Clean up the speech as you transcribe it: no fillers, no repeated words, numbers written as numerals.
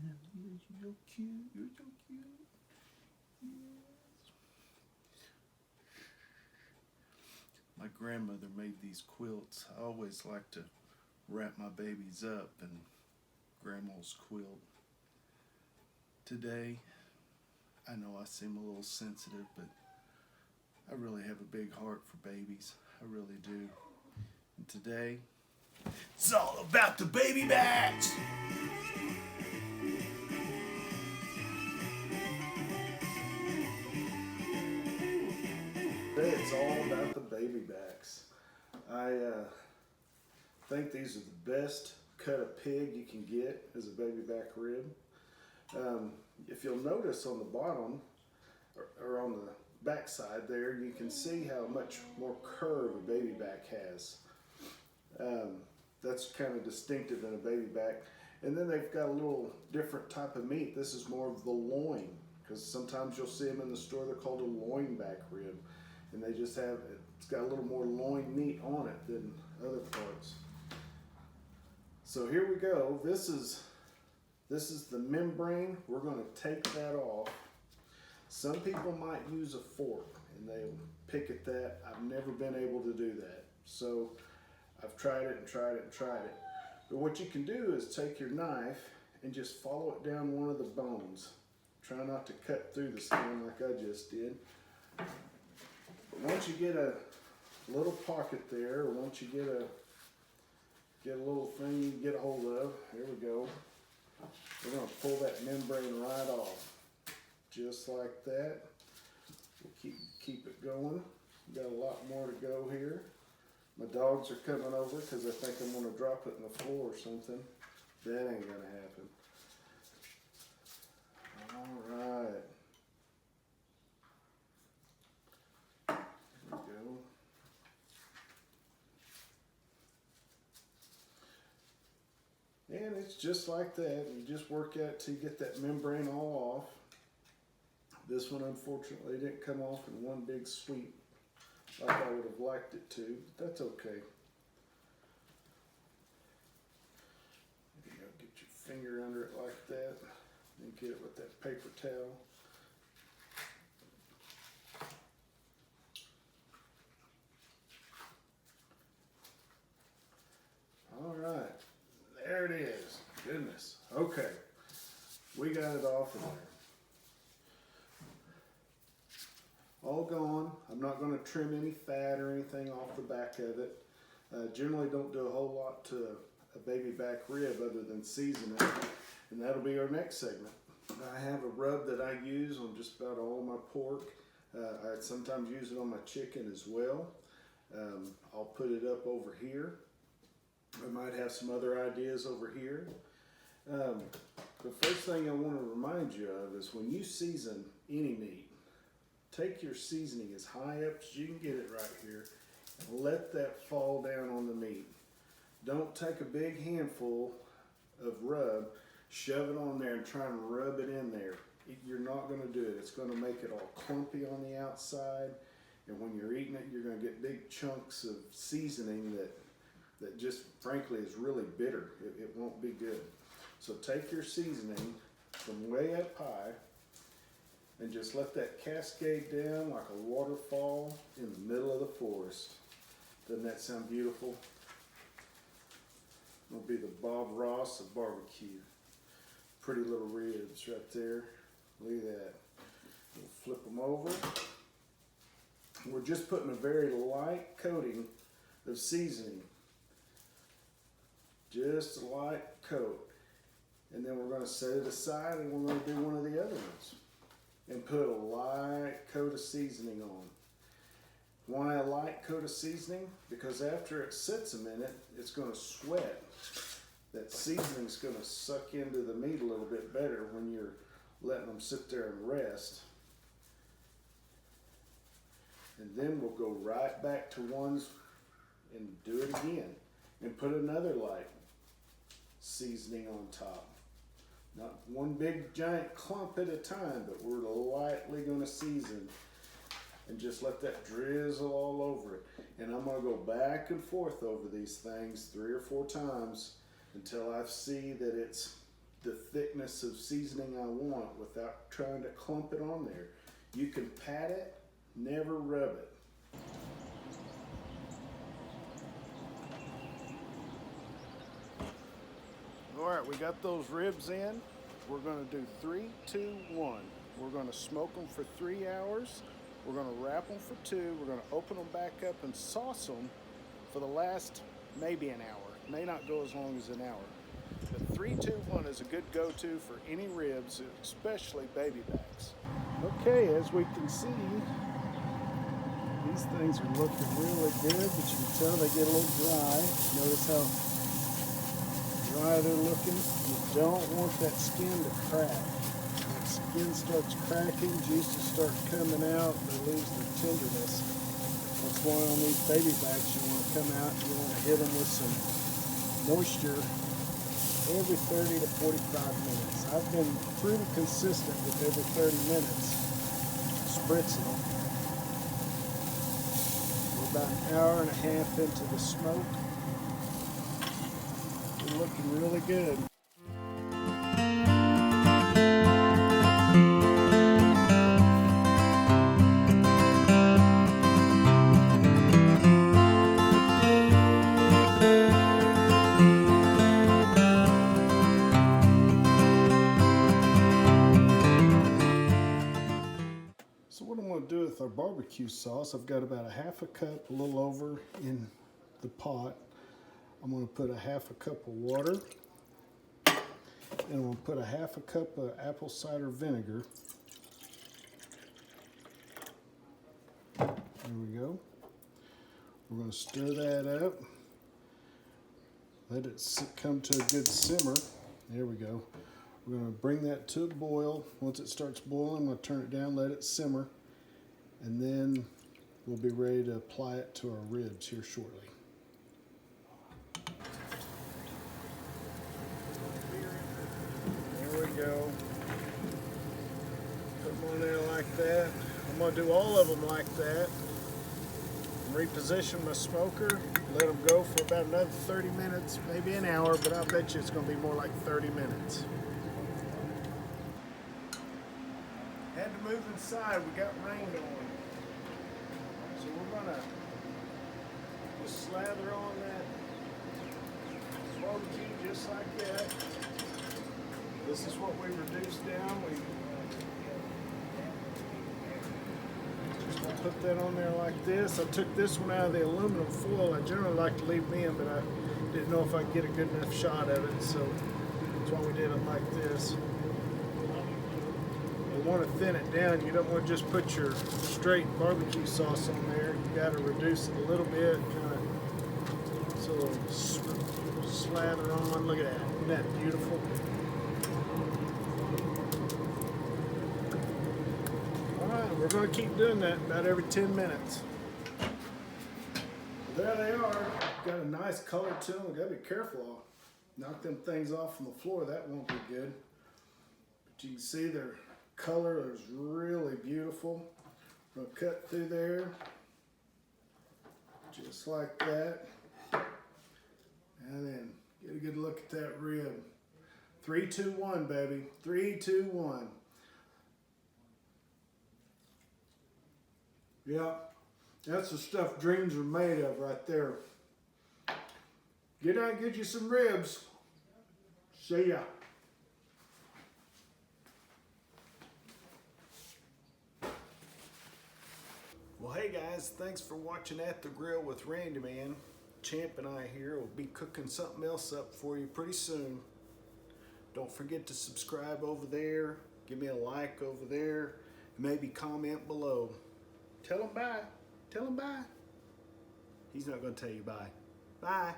You're so cute. You're so cute. Yes. My grandmother made these quilts. I always like to wrap my babies up in grandma's quilt. Today, I know I seem a little sensitive, but I really have a big heart for babies. I really do. And today, it's all about the baby backs. Today it's all about the baby backs. I think these are the best cut of pig you can get as a baby back rib. If you'll notice on the bottom or on the back side there, you can see how much more curve a baby back has. That's kind of distinctive in a baby back. And then they've got a little different type of meat. This is more of the loin, because sometimes you'll see them in the store. They're called a loin back rib, and they just have, it's got a little more loin meat on it than other parts. So here we go. This is the membrane. We're going to take that off. Some people might use a fork and they'll pick at that. I've never been able to do that. So I've tried it and tried it and tried it. But what you can do is take your knife and just follow it down one of the bones. Try not to cut through the skin like I just did. But once you get a little pocket there, or once you get a little thing you can get a hold of, here we go. We're going to pull that membrane right off. Just like that. We'll keep it going. We've got a lot more to go here. My dogs are coming over because I think I'm going to drop it in the floor or something. That ain't going to happen. All right. There we go. And it's just like that. You just work at it till you get that membrane all off. This one unfortunately didn't come off in one big sweep like I would have liked it to, but that's okay. You know, get your finger under it like that, and get it with that paper towel. All right, there it is. Goodness. Okay, we got it off of there. All gone. I'm not going to trim any fat or anything off the back of it. Generally don't do a whole lot to a baby back rib other than season it. And that'll be our next segment. I have a rub that I use on just about all my pork. I sometimes use it on my chicken as well. I'll put it up over here. I might have some other ideas over here. The first thing I want to remind you of is when you season any meat, take your seasoning as high up as you can get it right here and let that fall down on the meat. Don't take a big handful of rub, shove it on there and try and rub it in there. You're not going to do it. It's going to make it all clumpy on the outside, and when you're eating it, you're going to get big chunks of seasoning that just frankly is really bitter. It won't be good. So take your seasoning from way up high and just let that cascade down like a waterfall in the middle of the forest. Doesn't that sound beautiful? It'll be the Bob Ross of barbecue. Pretty little ribs right there. Look at that. We'll flip them over. We're just putting a very light coating of seasoning. Just a light coat. And then we're going to set it aside and we're going to do one of the other ones. And put a light coat of seasoning on. Why a light coat of seasoning? Because after it sits a minute, it's going to sweat. That seasoning's going to suck into the meat a little bit better when you're letting them sit there and rest. And then we'll go right back to ones and do it again. And put another light seasoning on top. Not one big giant clump at a time, but we're lightly going to season and just let that drizzle all over it. And I'm going to go back and forth over these things 3 or 4 times until I see that it's the thickness of seasoning I want without trying to clump it on there. You can pat it, never rub it. All right, we got those ribs in. We're gonna do 3, 2, 1. We're gonna smoke them for 3 hours. We're gonna wrap them for 2. We're gonna open them back up and sauce them for the last maybe an hour. May not go as long as an hour. But 3, 2, 1 is a good go-to for any ribs, especially baby backs. Okay, as we can see, these things are looking really good, but you can tell they get a little dry. Notice how dry they're looking. You don't want that skin to crack. When the skin starts cracking, juices start coming out, they lose their tenderness. That's why on these baby backs you want to come out and you want to hit them with some moisture every 30 to 45 minutes. I've been pretty consistent with every 30 minutes spritzing them. We're about an hour and a half into the smoke. They're looking really good. So what I'm going to do with our barbecue sauce, I've got about a half a cup, a little over in the pot. I'm going to put a half a cup of water, and I'm going to put a half a cup of apple cider vinegar. There we go. We're going to stir that up. Let it come to a good simmer. There we go. We're going to bring that to a boil. Once it starts boiling, I'm going to turn it down, let it simmer, and then we'll be ready to apply it to our ribs here shortly. There we go. Put them on there like that. I'm going to do all of them like that. Reposition my smoker, let them go for about another 30 minutes, maybe an hour, but I'll bet you it's going to be more like 30 minutes. Had to move inside, we got rain on. So we're going to just slather on that barbecue just like that. This is what we reduced down. We put that on there like this. I took this one out of the aluminum foil. I generally like to leave them in, but I didn't know if I could get a good enough shot of it, so that's why we did it like this. You want to thin it down. You don't want to just put your straight barbecue sauce on there. You got to reduce it a little bit, kind of so it'll slather on. Look at that. Isn't that beautiful? We're going to keep doing that about every 10 minutes. There they are. Got a nice color to them. Got to be careful. I'll knock them things off from the floor. That won't be good. But you can see their color is really beautiful. I'm going to cut through there. Just like that. And then get a good look at that rib. 3, 2, 1, baby. 3, 2, 1. Yeah, that's the stuff dreams are made of right there. Get out and get you some ribs. See ya. Well, hey guys, thanks for watching At the Grill with Randy Man. Champ and I here will be cooking something else up for you pretty soon. Don't forget to subscribe over there. Give me a like over there. And maybe comment below. Tell him bye. Tell him bye. He's not going to tell you bye. Bye.